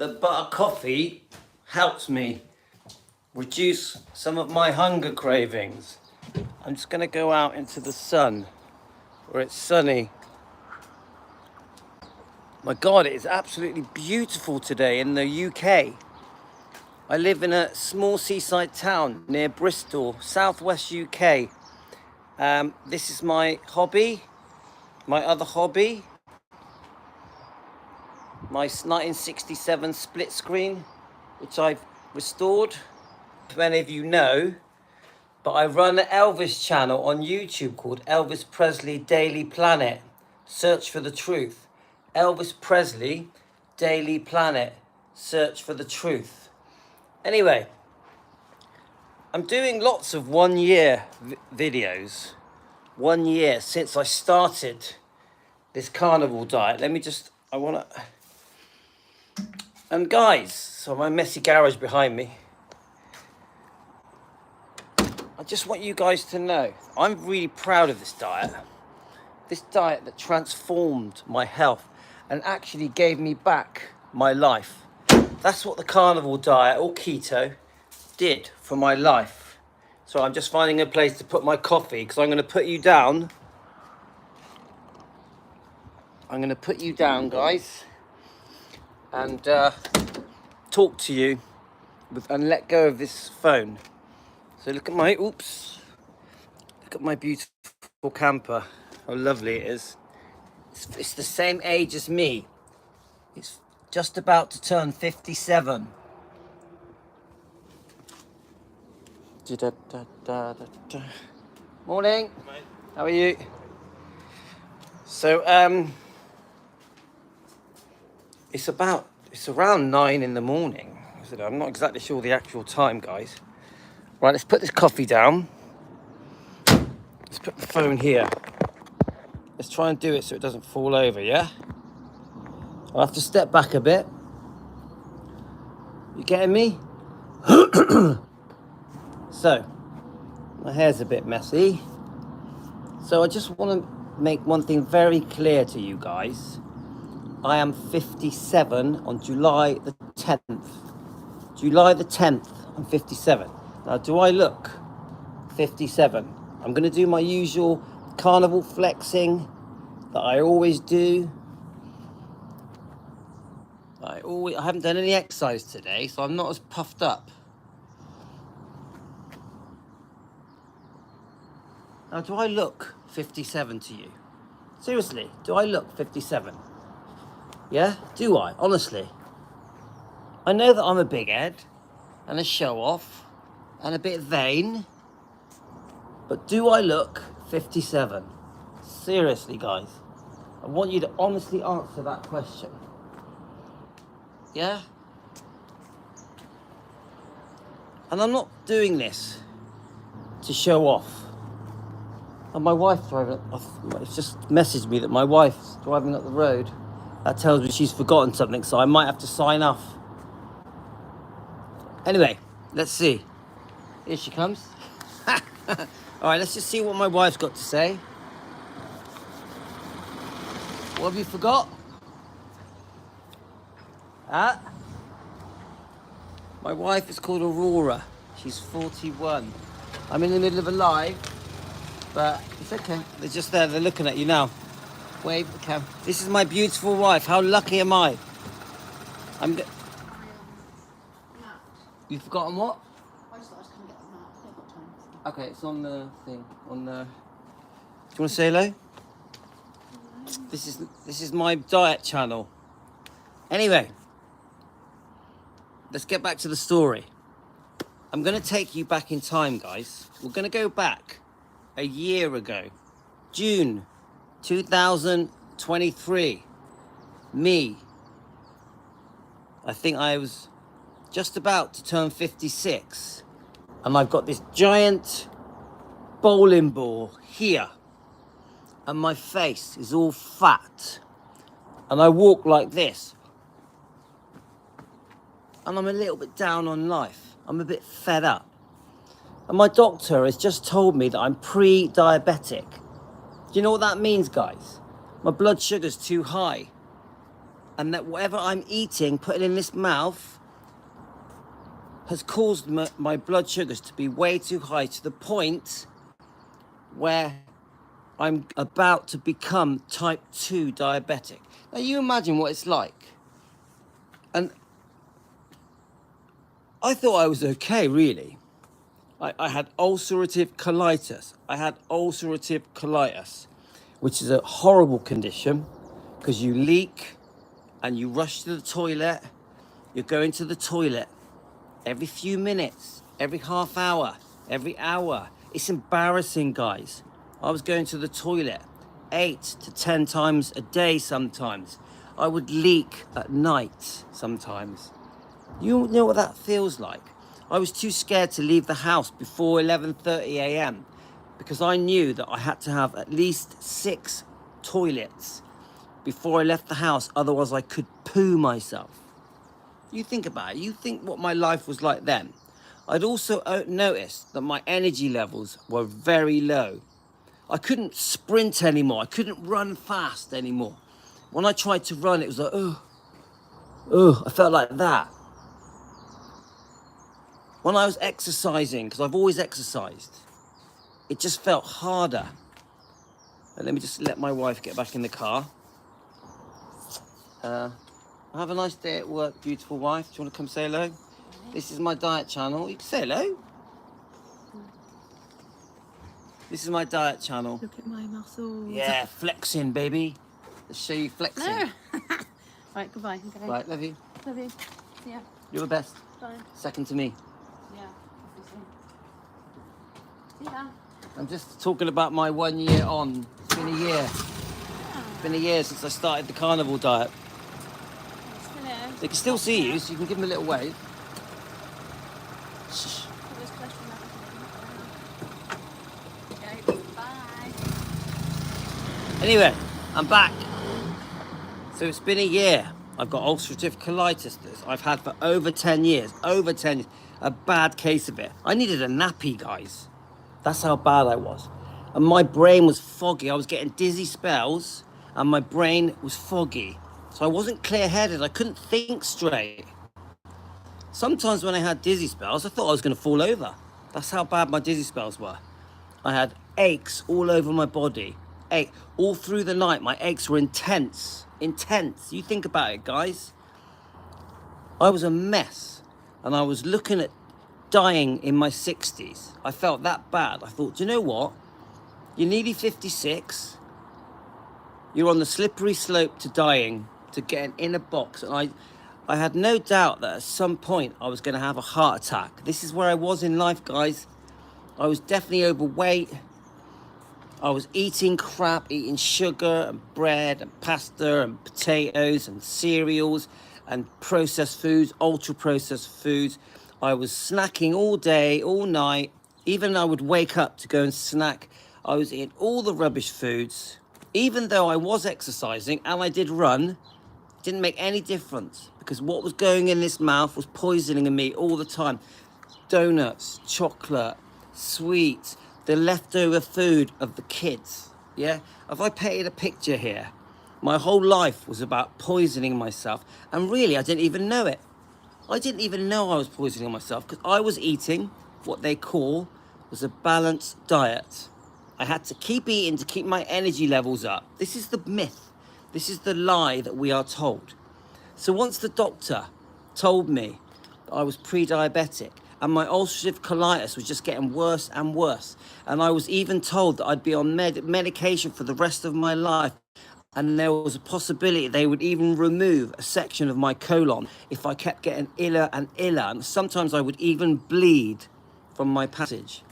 that butter coffee helps me reduce some of my hunger cravings. I'm just gonna go out into the sun where it's sunny. My God, it is absolutely beautiful today in the UK. I live in a small seaside town near Bristol, southwest UK. This is my hobby, my other hobby, my 1967 split screen, which I've restored. Many of you know, but I run an Elvis channel on YouTube called Elvis Presley Daily Planet. Search for the truth. Elvis Presley Daily Planet. Search for the truth. Anyway, I'm doing lots of 1 year videos. 1 year since I started this carnivore diet. And guys, so my messy garage behind me. I just want you guys to know, I'm really proud of this diet. This diet that transformed my health and actually gave me back my life. That's what the carnivore diet or keto did for my life. So I'm just finding a place to put my coffee because I'm going to put you down. I'm going to put you down, guys, and talk to you and let go of this phone. So look at my, look at my beautiful camper. How lovely it is. It's the same age as me. It's just about to turn 57. Morning. Mate. How are you? So it's around 9 in the morning. I'm not exactly sure the actual time, guys. Right, let's put this coffee down. Let's put the phone here. Let's try and do it so it doesn't fall over, yeah? I'll have to step back a bit. You getting me? So, my hair's a bit messy. So I just want to make one thing very clear to you guys. I am 57 on July the 10th. July the 10th, I'm 57. Now, do I look 57? I'm going to do my usual carnival flexing that I always do. I haven't done any exercise today, so I'm not as puffed up. Now, do I look 57 to you? Seriously, do I look 57? Yeah? Do I? Honestly. I know that I'm a big head and a show-off and a bit vain, but do I look 57? Seriously, guys. I want you to honestly answer that question. Yeah? And I'm not doing this to show off. And my wife's it's just messaged me that my wife's driving up the road. That tells me she's forgotten something, so I might have to sign off. Anyway, let's see. Here she comes. All right, let's just see what my wife's got to say. What have you forgot? My wife is called Aurora. She's 41. I'm in the middle of a live, but it's okay. They're just there. They're looking at you now. Wave the cam. This is my beautiful wife. How lucky am I? You've forgotten what? I just thought I was going to get the map. I haven't got time. Okay, it's on the thing. Do you want to say hello? This is my diet channel. Anyway, let's get back to the story. I'm going to take you back in time, guys. We're going to go back a year ago, June 2023. Me. I think I was just about to turn 56. And I've got this giant bowling ball here. And my face is all fat. And I walk like this. And I'm a little bit down on life. I'm a bit fed up. And my doctor has just told me that I'm pre-diabetic. Do you know what that means, guys? My blood sugar's too high. and that whatever I'm eating, putting in this mouth, has caused my blood sugars to be way too high, to the point where I'm about to become type 2 diabetic. Now you imagine what it's like. And I thought I was okay, really. I had ulcerative colitis. Which is a horrible condition because you leak and you rush to the toilet. You're going to the toilet every few minutes, every half hour, every hour. It's embarrassing, guys. I was going to the toilet 8 to 10 times a day sometimes. I would leak at night sometimes. You know what that feels like? I was too scared to leave the house before 11:30 a.m. because I knew that I had to have at least 6 toilets before I left the house, otherwise I could poo myself. You think about it, you think what my life was like then. I'd also noticed that my energy levels were very low. I couldn't sprint anymore, I couldn't run fast anymore. When I tried to run, it was like, I felt like that. When I was exercising, because I've always exercised, it just felt harder. And let me just let my wife get back in the car. Have a nice day at work, beautiful wife. Do you want to come say hello? This is my diet channel. You can say hello. This is my diet channel. Look at my muscles. Yeah, flexing, baby. Let's show you flexing. No. Right, goodbye. Okay. Right, love you. Love you. Yeah. You're the best. Bye. Second to me. Yeah. See ya. I'm just talking about my 1 year on. It's been a year. It's been a year since I started the carnivore diet. Still here. They can still see you, so you can give them a little wave. Shh. Put this question up. Okay, bye. Anyway, I'm back. So it's been a year. I've got ulcerative colitis that I've had for over 10 years. Over 10 years. A bad case of it. I needed a nappy, guys. That's how bad I was. And my brain was foggy. I was getting dizzy spells and my brain was foggy. So I wasn't clear-headed. I couldn't think straight. Sometimes when I had dizzy spells, I thought I was going to fall over. That's how bad my dizzy spells were. I had aches all over my body. All through the night, my aches were intense. Intense. You think about it, guys. I was a mess. And I was looking at dying in my 60s. I felt that bad. I thought, do you know what? You're nearly 56. You're on the slippery slope to dying, to getting in a box. And I had no doubt that at some point I was going to have a heart attack. This is where I was in life, guys. I was definitely overweight. I was eating crap, eating sugar and bread and pasta and potatoes and cereals and processed foods, ultra processed foods. I was snacking all day, all night. Even I would wake up to go and snack. I was eating all the rubbish foods. Even though I was exercising and I did run, it didn't make any difference because what was going in this mouth was poisoning me all the time. Donuts, chocolate, sweets, the leftover food of the kids. Yeah, if I painted a picture here, my whole life was about poisoning myself, and really I didn't even know it. I didn't even know I was poisoning myself because I was eating what they call was a balanced diet. I had to keep eating to keep my energy levels up. This is the myth. This is the lie that we are told. So once the doctor told me that I was pre-diabetic and my ulcerative colitis was just getting worse and worse, and I was even told that I'd be on medication for the rest of my life, and there was a possibility they would even remove a section of my colon if I kept getting iller and iller, and sometimes I would even bleed from my passage.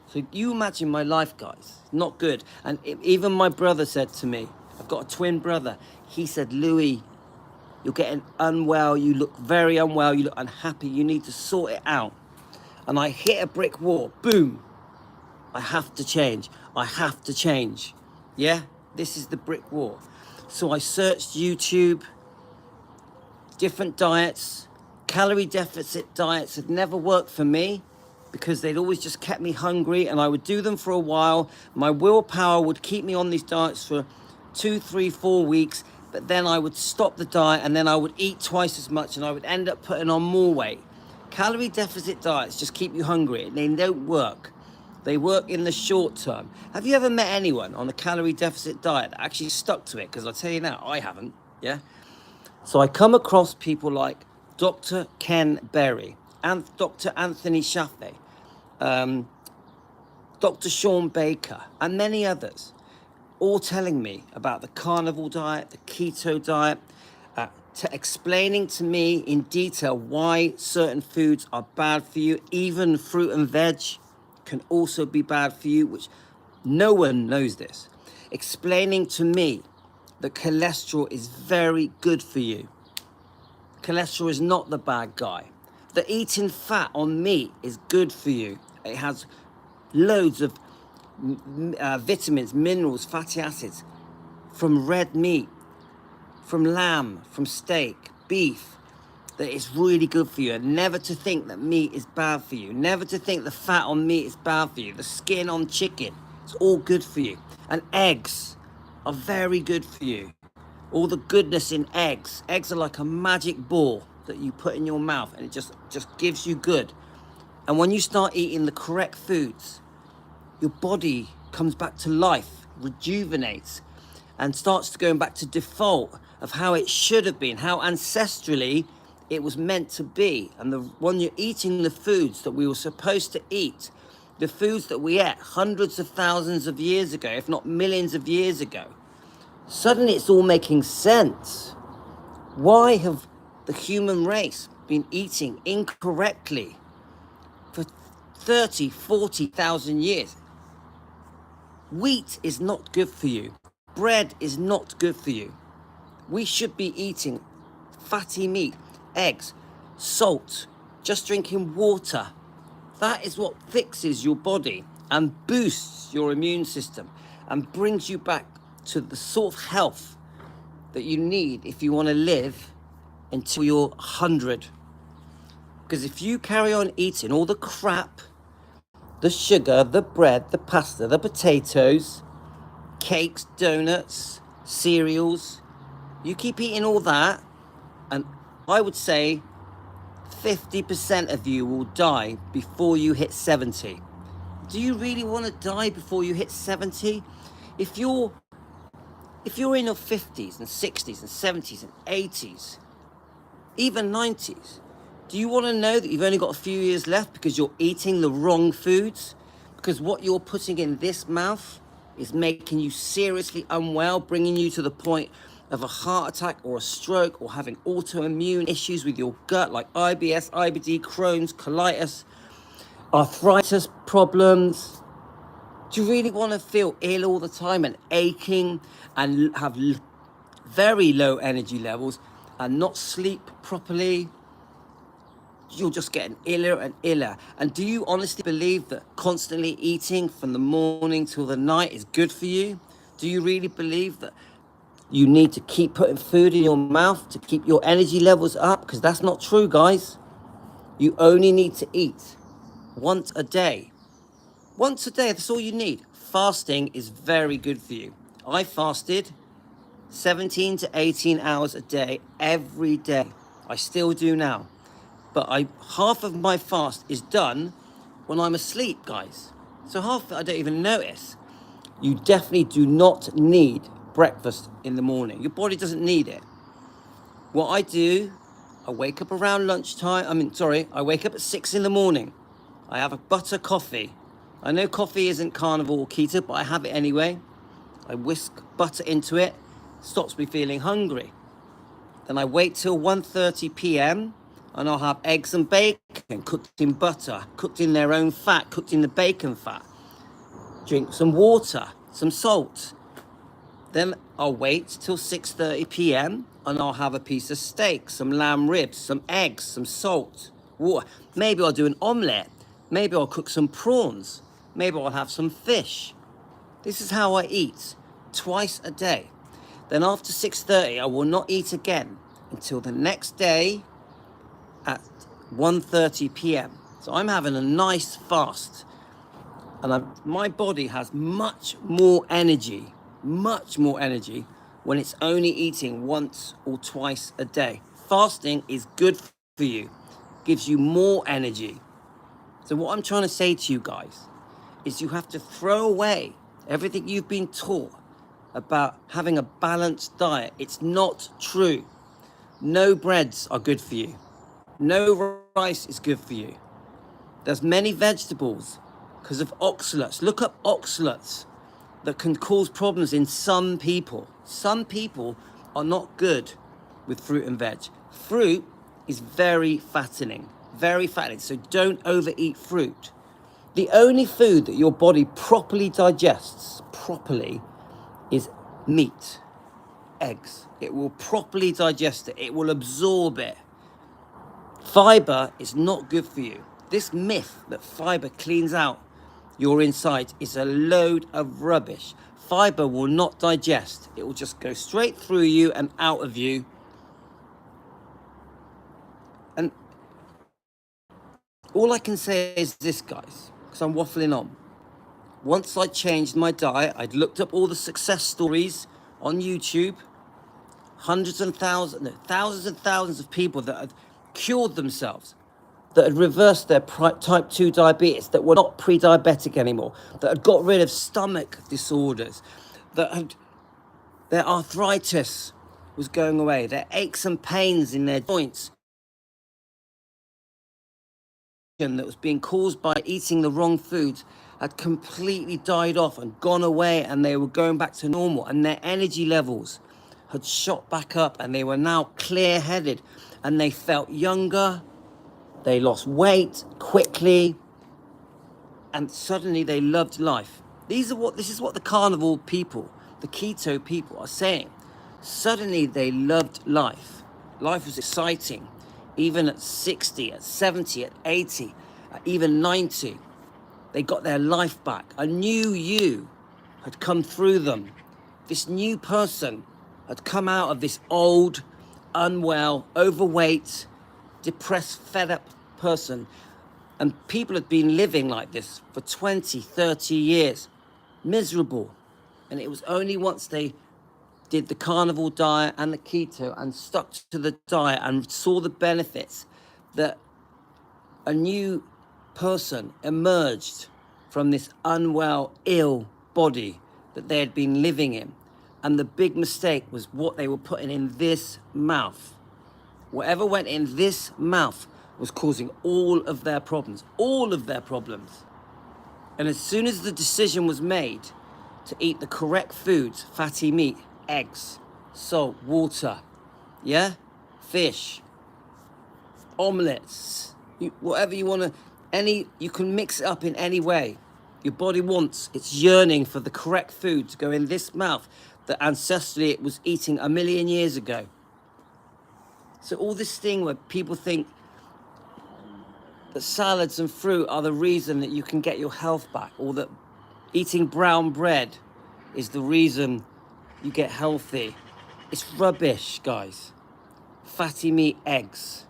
So you imagine my life, guys. Not good. And even my brother said to me, I've got a twin brother, he said, Louis, you're getting unwell, you look very unwell, you look unhappy, you need to sort it out. And I hit a brick wall, boom. I have to change, I have to change. Yeah, this is the brick wall. So I searched YouTube, different diets. Calorie deficit diets had never worked for me because they'd always just kept me hungry, and I would do them for a while. My willpower would keep me on these diets for 2, 3, 4 weeks. but then I would stop the diet and then I would eat twice as much and I would end up putting on more weight. Calorie deficit diets just keep you hungry. They don't work. They work in the short term. Have you ever met anyone on a calorie deficit diet that actually stuck to it? Because I'll tell you now, I haven't, yeah? So I come across people like Dr. Ken Berry and Dr. Anthony Chaffee, Dr. Sean Baker, and many others, all telling me about the carnivore diet, the keto diet, explaining to me in detail why certain foods are bad for you. Even fruit and veg can also be bad for you, which no one knows this. Explaining to me that cholesterol is very good for you. Cholesterol is not the bad guy. That eating fat on meat is good for you. It has loads of vitamins, minerals, fatty acids from red meat, from lamb, from steak, beef, that it's really good for you. And never to think that meat is bad for you. Never to think the fat on meat is bad for you. The skin on chicken, it's all good for you. And eggs are very good for you. All the goodness in eggs. Eggs are like a magic ball that you put in your mouth and it just gives you good. And when you start eating the correct foods, your body comes back to life, rejuvenates, and starts to go back to default of how it should have been, how ancestrally it was meant to be. And when you're eating the foods that we were supposed to eat, the foods that we ate hundreds of thousands of years ago, if not millions of years ago, suddenly it's all making sense. Why have the human race been eating incorrectly for 30, 40,000 years? Wheat is not good for you. Bread is not good for you. We should be eating fatty meat, eggs, salt, just drinking water. That is what fixes your body and boosts your immune system and brings you back to the sort of health that you need if you want to live until you're 100. Because if you carry on eating all the crap, the sugar, the bread, the pasta, the potatoes, cakes, donuts, cereals, you keep eating all that, and I would say 50% of you will die before you hit 70. Do you really want to die before you hit 70? If you're in your 50s and 60s and 70s and 80s, even 90s, do you want to know that you've only got a few years left because you're eating the wrong foods? Because what you're putting in this mouth is making you seriously unwell, bringing you to the point of a heart attack or a stroke or having autoimmune issues with your gut like IBS, IBD, Crohn's, colitis, arthritis problems. Do you really want to feel ill all the time and aching and have very low energy levels and not sleep properly? You're just getting iller and iller. And do you honestly believe that constantly eating from the morning till the night is good for you? Do you really believe that you need to keep putting food in your mouth to keep your energy levels up? Because that's not true, guys. You only need to eat once a day. Once a day, that's all you need. Fasting is very good for you. I fasted 17 to 18 hours a day, every day. I still do now. But half of my fast is done when I'm asleep, guys. So half of it I don't even notice. You definitely do not need breakfast in the morning. Your body doesn't need it. What I do, I wake up around lunchtime. I wake up at 6 in the morning. I have a butter coffee. I know coffee isn't carnivore or keto, but I have it anyway. I whisk butter into it. Stops me feeling hungry. Then I wait till 1:30 p.m. and I'll have eggs and bacon cooked in butter, cooked in their own fat, cooked in the bacon fat. Drink some water, some salt. Then I'll wait till 6:30 p.m. and I'll have a piece of steak, some lamb ribs, some eggs, some salt, water. Maybe I'll do an omelette. Maybe I'll cook some prawns. Maybe I'll have some fish. This is how I eat, twice a day. Then after 6:30, I will not eat again until the next day at 1:30 p.m. So I'm having a nice fast. And my body has much more energy when it's only eating once or twice a day. Fasting is good for you, gives you more energy. So what I'm trying to say to you guys is you have to throw away everything you've been taught about having a balanced diet. It's not true. No breads are good for you. No rice is good for you. There's many vegetables because of oxalates. Look up oxalates that can cause problems in some people. Some people are not good with fruit and veg. Fruit is very fattening, very fattening. So don't overeat fruit. The only food that your body properly digests, is meat, eggs. It will properly digest it. It will absorb it. Fiber is not good for you. This myth that fiber cleans out your inside is a load of rubbish. Fiber will not digest. It will just go straight through you and out of you. And all I can say is this, guys, because I'm waffling on. Once I changed my diet, I'd looked up all the success stories on YouTube. Thousands and thousands of people that had cured themselves, that had reversed their type 2 diabetes, that were not pre-diabetic anymore, that had got rid of stomach disorders, that had, their arthritis was going away, their aches and pains in their joints that was being caused by eating the wrong foods had completely died off and gone away, and they were going back to normal, and their energy levels had shot back up, and they were now clear-headed, and they felt younger. They lost weight quickly, and suddenly they loved life. This is what the carnivore people, the keto people are saying. Suddenly they loved life. Life was exciting, even at 60, at 70, at 80, at even 90. They got their life back. A new you had come through them. This new person had come out of this old, unwell, overweight, depressed, fed up person. And people had been living like this for 20, 30 years, miserable. And it was only once they did the carnivore diet and the keto and stuck to the diet and saw the benefits that a new person emerged from this unwell, ill body that they had been living in. And the big mistake was what they were putting in this mouth. Whatever went in this mouth was causing all of their problems. All of their problems. And as soon as the decision was made to eat the correct foods, fatty meat, eggs, salt, water, yeah, fish, omelets, whatever you want to, you can mix it up in any way. Your body wants, it's yearning for the correct food to go in this mouth that ancestrally it was eating 1 million years ago. So all this thing where people think that salads and fruit are the reason that you can get your health back, or that eating brown bread is the reason you get healthy. It's rubbish, guys. Fatty meat, eggs,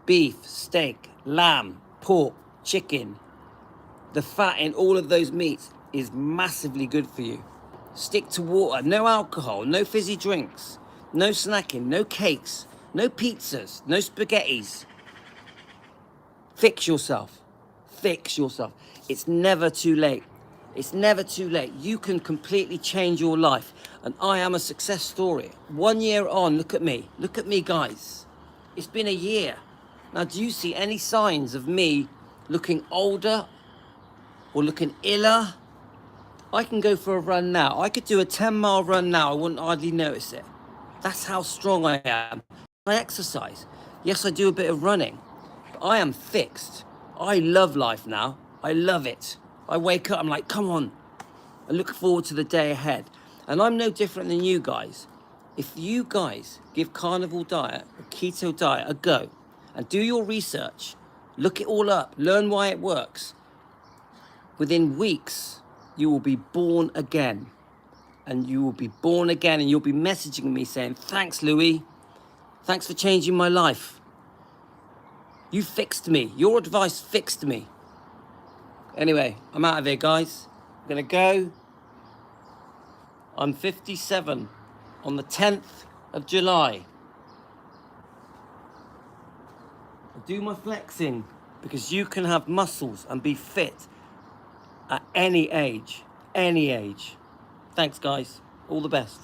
beef, steak, lamb, pork, chicken. The fat in all of those meats is massively good for you. Stick to water, no alcohol, no fizzy drinks, no snacking, no cakes, no pizzas, no spaghettis. Fix yourself. Fix yourself. It's never too late. It's never too late. You can completely change your life. And I am a success story. 1 year on, look at me. Look at me, guys. It's been a year. Now, do you see any signs of me looking older or looking iller? I can go for a run now. I could do a 10-mile run now. I wouldn't hardly notice it. That's how strong I am. I exercise. Yes, I do a bit of running. But I am fixed. I love life now. I love it. I wake up, I'm like, come on. I look forward to the day ahead. And I'm no different than you guys. If you guys give carnivore diet or keto diet a go and do your research, look it all up, learn why it works, within weeks, you will be born again. And you will be born again, and you'll be messaging me saying, thanks, Louis. Thanks for changing my life. You fixed me. Your advice fixed me. Anyway, I'm out of here, guys. I'm going to go. I'm 57. on the 10th of July. I do my flexing because you can have muscles and be fit at any age. Any age. Thanks, guys. All the best.